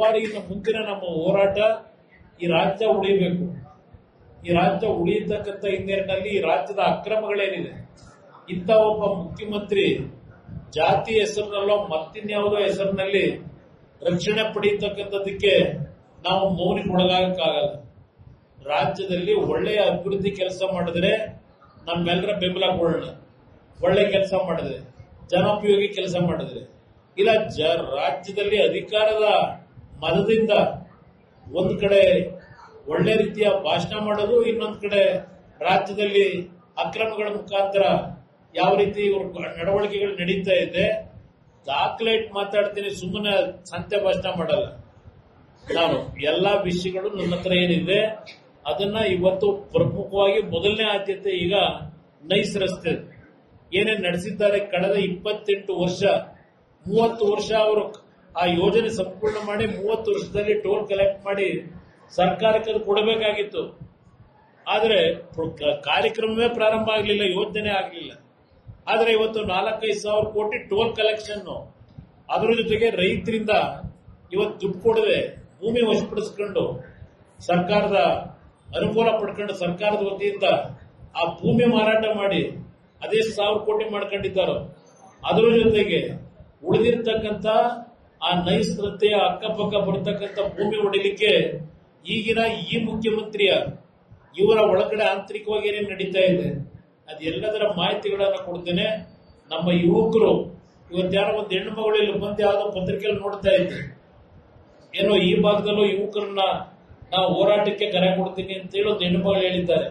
ಹಲವಾರು ಇನ್ನು ಮುಂದಿನ ನಮ್ಮ ಹೋರಾಟ ಈ ರಾಜ್ಯ ಉಳಿಬೇಕು. ಈ ರಾಜ್ಯ ಉಳಿಯತಕ್ಕಂಥ ಹಿನ್ನೆಲೆಯಲ್ಲಿ ಈ ರಾಜ್ಯದ ಅಕ್ರಮಗಳೇನಿದೆ, ಇಂಥ ಒಬ್ಬ ಮುಖ್ಯಮಂತ್ರಿ ಜಾತಿ ಹೆಸರಿನಲ್ಲೋ ಮತ್ತಿನ್ಯಾವುದೋ ಹೆಸರಿನಲ್ಲಿ ರಕ್ಷಣೆ ಪಡೆಯತಕ್ಕಂಥದ್ದಕ್ಕೆ ನಾವು ಮೌನಿಗೊಳಗಾಗಕ್ಕಾಗಲ್ಲ. ರಾಜ್ಯದಲ್ಲಿ ಒಳ್ಳೆಯ ಅಭಿವೃದ್ಧಿ ಕೆಲಸ ಮಾಡಿದ್ರೆ ನಮ್ಮೆಲ್ಲರ ಬೆಂಬಲ ಕೊಡೋಣ. ಒಳ್ಳೆ ಕೆಲಸ ಮಾಡಿದ್ರೆ, ಜನೋಪಯೋಗಿ ಕೆಲಸ ಮಾಡಿದ್ರೆ, ಇಲ್ಲ ರಾಜ್ಯದಲ್ಲಿ ಅಧಿಕಾರದ ಮದದಿಂದ ಒಂದು ಕಡೆ ಒಳ್ಳೆ ರೀತಿಯ ಭಾಷಣ ಮಾಡೋದು, ಇನ್ನೊಂದು ಕಡೆ ರಾಜ್ಯದಲ್ಲಿ ಅಕ್ರಮಗಳ ಮುಖಾಂತರ ಯಾವ ರೀತಿ ನಡವಳಿಕೆಗಳು ನಡೀತಾ ಇದೆ, ದಾಖಲೇಟ್ ಮಾತಾಡ್ತೀನಿ, ಸುಮ್ಮನೆ ಸಂತೆ ಭಾಷಣ ಮಾಡಲ್ಲ. ನಾನು ಎಲ್ಲಾ ವಿಷಯಗಳು ನನ್ನ ಹತ್ರ ಏನಿದೆ ಅದನ್ನ ಇವತ್ತು ಪ್ರಮುಖವಾಗಿ ಮೊದಲನೇ ಆದ್ಯತೆ ಈಗ ನೈಸ್ ರಸ್ತೆ ಏನೇನು ನಡೆಸಿದ್ದಾರೆ. ಕಳೆದ 28 ವರ್ಷ 30 ವರ್ಷ ಅವರು ಆ ಯೋಜನೆ ಸಂಪೂರ್ಣ ಮಾಡಿ 30 ವರ್ಷದಲ್ಲಿ ಟೋಲ್ ಕಲೆಕ್ಟ್ ಮಾಡಿ ಸರ್ಕಾರಕ್ಕೆ ಅದು ಕೊಡಬೇಕಾಗಿತ್ತು. ಆದರೆ ಕಾರ್ಯಕ್ರಮವೇ ಪ್ರಾರಂಭ ಆಗಲಿಲ್ಲ, ಯೋಜನೆ ಆಗಲಿಲ್ಲ. ಆದರೆ ಇವತ್ತು 4-5 ಸಾವಿರ ಕೋಟಿ ಟೋಲ್ ಕಲೆಕ್ಷನ್, ಅದರ ಜೊತೆಗೆ ರೈತರಿಂದ ಇವತ್ತು ದುಡ್ಡು ಕೊಡದೆ ಭೂಮಿ ವಶಪಡಿಸಿಕೊಂಡು ಸರ್ಕಾರದ ಅನುಕೂಲ ಪಡ್ಕೊಂಡು ಸರ್ಕಾರದ ವತಿಯಿಂದ ಆ ಭೂಮಿ ಮಾರಾಟ ಮಾಡಿ ಅದೆಷ್ಟು 1000 ಕೋಟಿ ಮಾಡ್ಕೊಂಡಿದ್ದಾರೋ, ಅದರ ಜೊತೆಗೆ ಉಳಿದಿರ್ತಕ್ಕಂಥ ಆ ನೈಸ್ ರಸ್ತೆಯ ಅಕ್ಕಪಕ್ಕ ಬರ್ತಕ್ಕಂಥ ಭೂಮಿ ಹೊಡಿಲಿಕ್ಕೆ ಈಗಿನ ಈ ಮುಖ್ಯಮಂತ್ರಿಯ ಇವರ ಒಳಗಡೆ ಆಂತರಿಕವಾಗಿ ಏನೇನು ನಡೀತಾ ಇದೆ ಅದೆಲ್ಲದರ ಮಾಹಿತಿಗಳನ್ನು ಕೊಡ್ತೇನೆ. ನಮ್ಮ ಯುವಕರು ಇವತ್ತಾರೋ ಒಂದು ಹೆಣ್ಣು ಮಗಳು ಇಲ್ಲಿ ಬಂದು ಯಾವುದೋ ಪತ್ರಿಕೆಯಲ್ಲಿ ನೋಡ್ತಾ ಇದ್ದೆ, ಏನೋ ಈ ಭಾಗದಲ್ಲೂ ಯುವಕರನ್ನ ನಾವು ಹೋರಾಟಕ್ಕೆ ಕರೆ ಕೊಡ್ತೀನಿ ಅಂತೇಳಿ ಒಂದು ಹೆಣ್ಣು ಮಗಳು ಹೇಳಿದ್ದಾರೆ.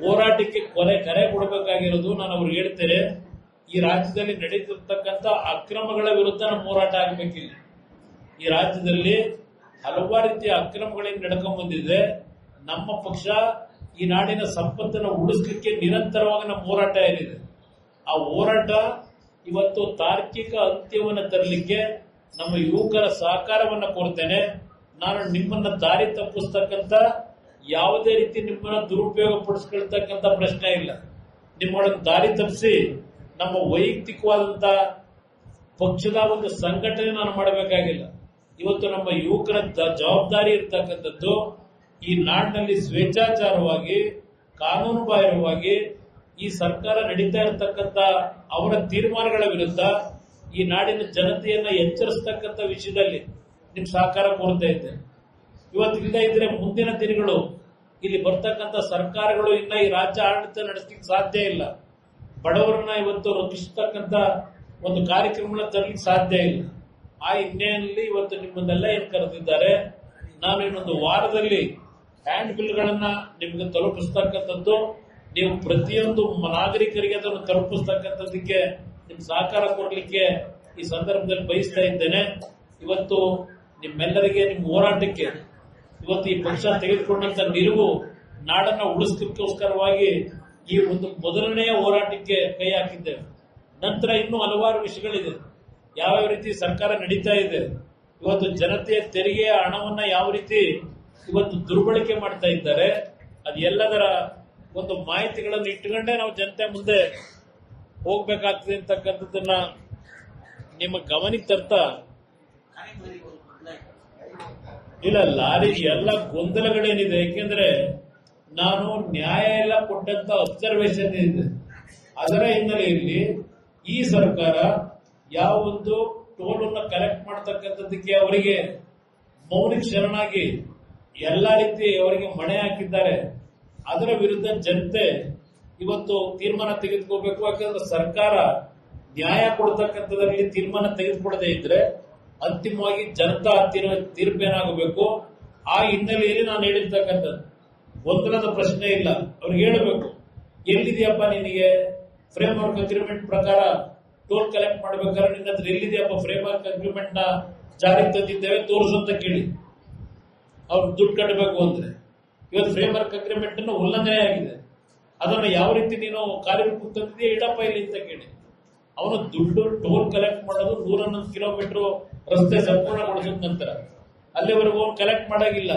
ಹೋರಾಟಕ್ಕೆ ಕರೆ ಕೊಡಬೇಕಾಗಿರೋದು ನಾನು ಅವ್ರಿಗೆ ಹೇಳ್ತೇನೆ, ಈ ರಾಜ್ಯದಲ್ಲಿ ನಡೀತಿರ್ತಕ್ಕಂಥ ಅಕ್ರಮಗಳ ವಿರುದ್ಧ ನಮ್ಮ ಹೋರಾಟ ಆಗಬೇಕಿಲ್ಲ. ಈ ರಾಜ್ಯದಲ್ಲಿ ಹಲವಾರು ರೀತಿಯ ಅಕ್ರಮಗಳೇನು ನಡ್ಕೊಂಡ್ ಬಂದಿದೆ. ನಮ್ಮ ಪಕ್ಷ ಈ ನಾಡಿನ ಸಂಪತ್ತನ್ನು ಉಳಿಸಲಿಕ್ಕೆ ನಿರಂತರವಾಗಿ ನಮ್ಮ ಹೋರಾಟ ಏನಿದೆ, ಆ ಹೋರಾಟ ಇವತ್ತು ತಾರ್ಕಿಕ ಅಂತ್ಯವನ್ನು ತರಲಿಕ್ಕೆ ನಮ್ಮ ಯುವಕರ ಸಹಕಾರವನ್ನು ಕೋರ್ತೇನೆ. ನಾನು ನಿಮ್ಮನ್ನ ದಾರಿ ತಪ್ಪಿಸ್ತಕ್ಕಂಥ ಯಾವುದೇ ರೀತಿ ನಿಮ್ಮನ್ನ ದುರುಪಯೋಗ ಪಡಿಸ್ಕೊಳ್ತಕ್ಕಂಥ ಪ್ರಶ್ನೆ ಇಲ್ಲ. ನಿಮ್ಮನ್ನು ದಾರಿ ತಪ್ಪಿಸಿ ನಮ್ಮ ವೈಯಕ್ತಿಕವಾದಂತ ಪಕ್ಷದ ಒಂದು ಸಂಘಟನೆ ನಾನು ಮಾಡಬೇಕಾಗಿಲ್ಲ. ಇವತ್ತು ನಮ್ಮ ಯುವಕರ ಜವಾಬ್ದಾರಿ ಇರ್ತಕ್ಕಂಥದ್ದು ಈ ನಾಡಿನಲ್ಲಿ ಸ್ವೇಚ್ಛಾಚಾರವಾಗಿ ಕಾನೂನು ಬಾಹಿರವಾಗಿ ಈ ಸರ್ಕಾರ ನಡೀತಾ ಇರತಕ್ಕಂಥ ಅವರ ತೀರ್ಮಾನಗಳ ವಿರುದ್ಧ ಈ ನಾಡಿನ ಜನತೆಯನ್ನ ಎಚ್ಚರಿಸತಕ್ಕಂಥ ವಿಷಯದಲ್ಲಿ ನಿಮ್ ಸಹಕಾರ ಕೋರ್ತಾ ಇದ್ದೇನೆ. ಇವತ್ತಿಂದ ಇದ್ರೆ ಮುಂದಿನ ದಿನಗಳು ಇಲ್ಲಿ ಬರ್ತಕ್ಕಂಥ ಸರ್ಕಾರಗಳು ಇನ್ನ ಈ ರಾಜ್ಯ ಆಡಳಿತ ನಡೆಸಲಿಕ್ಕೆ ಸಾಧ್ಯ ಇಲ್ಲ. ಬಡವರನ್ನ ಇವತ್ತು ರಕ್ಷಿಸತಕ್ಕಂಥ ಒಂದು ಕಾರ್ಯಕ್ರಮಗಳನ್ನ ತರಲಿಕ್ಕೆ ಸಾಧ್ಯ ಇಲ್ಲ. ಆ ಹಿನ್ನೆಲೆಯಲ್ಲಿ ಇವತ್ತು ನಿಮ್ಮನ್ನೆಲ್ಲ ಏನ್ ಕರೆದಿದ್ದಾರೆ, ನಾನು ಇನ್ನೊಂದು ವಾರದಲ್ಲಿ ಹ್ಯಾಂಡ್ ಬಿಲ್ಗಳನ್ನ ನಿಮ್ಗೆ ತಲುಪಿಸ್ತಕ್ಕಂಥದ್ದು, ನೀವು ಪ್ರತಿಯೊಂದು ನಾಗರಿಕರಿಗೆ ಅದನ್ನು ತಲುಪಿಸ್ತಕ್ಕಂಥದ್ದಕ್ಕೆ ನಿಮ್ ಸಹಕಾರ ಕೊಡಲಿಕ್ಕೆ ಈ ಸಂದರ್ಭದಲ್ಲಿ ಬಯಸ್ತಾ ಇದ್ದೇನೆ. ಇವತ್ತು ನಿಮ್ಮೆಲ್ಲರಿಗೆ ನಿಮ್ಮ ಹೋರಾಟಕ್ಕೆ ಇವತ್ತು ಈ ಪಕ್ಷ ತೆಗೆದುಕೊಂಡಂತ ನಿಲುವು ನಾಡನ್ನ ಉಳಿಸಲಿಕ್ಕೋಸ್ಕರವಾಗಿ ಈ ಒಂದು ಮೊದಲನೆಯ ಹೋರಾಟಕ್ಕೆ ಕೈ ಹಾಕಿದ್ದೇವೆ. ನಂತರ ಇನ್ನೂ ಹಲವಾರು ವಿಷಯಗಳಿದೆ. ಯಾವ್ಯಾವ ರೀತಿ ಸರ್ಕಾರ ನಡೀತಾ ಇದೆ, ಇವತ್ತು ಜನತೆಯ ತೆರಿಗೆಯ ಹಣವನ್ನ ಯಾವ ರೀತಿ ಇವತ್ತು ದುರ್ಬಳಕೆ ಮಾಡ್ತಾ ಇದ್ದಾರೆ, ಅದೆಲ್ಲದರ ಒಂದು ಮಾಹಿತಿಗಳನ್ನು ಇಟ್ಟುಕೊಂಡೇ ನಾವು ಜನತೆ ಮುಂದೆ ಹೋಗ್ಬೇಕಾಗ್ತದೆ ಅಂತಕ್ಕಂಥದ್ದನ್ನ ನಿಮ್ಮ ಗಮನಕ್ಕೆ ತರ್ತಾ, ಇಲ್ಲ ಲಾರಿ ಎಲ್ಲ ಗೊಂದಲಗಳೇನಿದೆ, ಯಾಕೆಂದ್ರೆ ನಾನು ನ್ಯಾಯ ಎಲ್ಲ ಕೊಟ್ಟಂತ ಅಬ್ಸರ್ವೇಷನ್ ಇದೆ. ಅದರ ಹಿನ್ನೆಲೆಯಲ್ಲಿ ಈ ಸರ್ಕಾರ ಯಾವ ಒಂದು ಟೋಲ್ ಅನ್ನ ಕಲೆಕ್ಟ್ ಮಾಡತಕ್ಕಂಥದ್ದಕ್ಕೆ ಅವರಿಗೆ ಮೌನಿಕ ಶರಣಾಗಿ ಎಲ್ಲ ರೀತಿ ಅವರಿಗೆ ಮಣೆ ಹಾಕಿದ್ದಾರೆ. ಅದರ ವಿರುದ್ಧ ಜನತೆ ಇವತ್ತು ತೀರ್ಮಾನ ತೆಗೆದುಕೋಬೇಕು. ಯಾಕಂದ್ರೆ ಸರ್ಕಾರ ನ್ಯಾಯ ಕೊಡ್ತಕ್ಕಂಥದ್ರಲ್ಲಿ ತೀರ್ಮಾನ ತೆಗೆದುಕೊಳ್ಳದೆ ಇದ್ರೆ ಅಂತಿಮವಾಗಿ ಜನತಾ ತೀರ್ಪೇನಾಗಬೇಕು. ಆ ಹಿನ್ನೆಲೆಯಲ್ಲಿ ನಾನು ಹೇಳಿರ್ತಕ್ಕಂಥದ್ದು ಗೊಂದಲದ ಪ್ರಶ್ನೆ ಇಲ್ಲ. ಅವ್ರಿಗೆ ಹೇಳಬೇಕು, ಎಲ್ಲಿದೆಯಪ್ಪ ನಿನಗೆ ಫ್ರೇಮ್ ವರ್ಕ್ ಅಗ್ರಿಮೆಂಟ್ ಪ್ರಕಾರ ಟೋಲ್ ಕಲೆಕ್ಟ್ ಮಾಡ್ಬೇಕಾದ್ರೆ ನಿನ್ನ ಹತ್ರ ಎಲ್ಲಿದೆಯಪ್ಪ ಫ್ರೇಮ್ ವರ್ಕ್ ಅಗ್ರಿಮೆಂಟ್ ನ ಜಾರಿಗೆ ತಂದಿದ್ದೇವೆ ತೋರಿಸು ಅಂತ ಕೇಳಿ. ಅವ್ರು ದುಡ್ಡು ಕಟ್ಟಬೇಕು ಅಂದ್ರೆ ಇವತ್ತು ಫ್ರೇಮ್ ವರ್ಕ್ ಅಗ್ರಿಮೆಂಟ್ ಅನ್ನು ಉಲ್ಲಂಘನೆ ಆಗಿದೆ. ಅದನ್ನು ಯಾವ ರೀತಿ ನೀನು ಕಾರ್ಯರೂಪಕ್ಕೆ ತಂದಿದೆಯಾ ಇಡಪ್ಪ ಇಲ್ಲಿ ಅಂತ ಕೇಳಿ. ಅವನು ದುಡ್ಡು ಟೋಲ್ ಕಲೆಕ್ಟ್ ಮಾಡೋದು 111 ಕಿಲೋಮೀಟರ್ ರಸ್ತೆ ಸಂಪೂರ್ಣಗೊಳಿಸಿದ ನಂತರ ಅಲ್ಲಿವರೆಗೂ ಅವನು ಕಲೆಕ್ಟ್ ಮಾಡಾಗಿಲ್ಲ.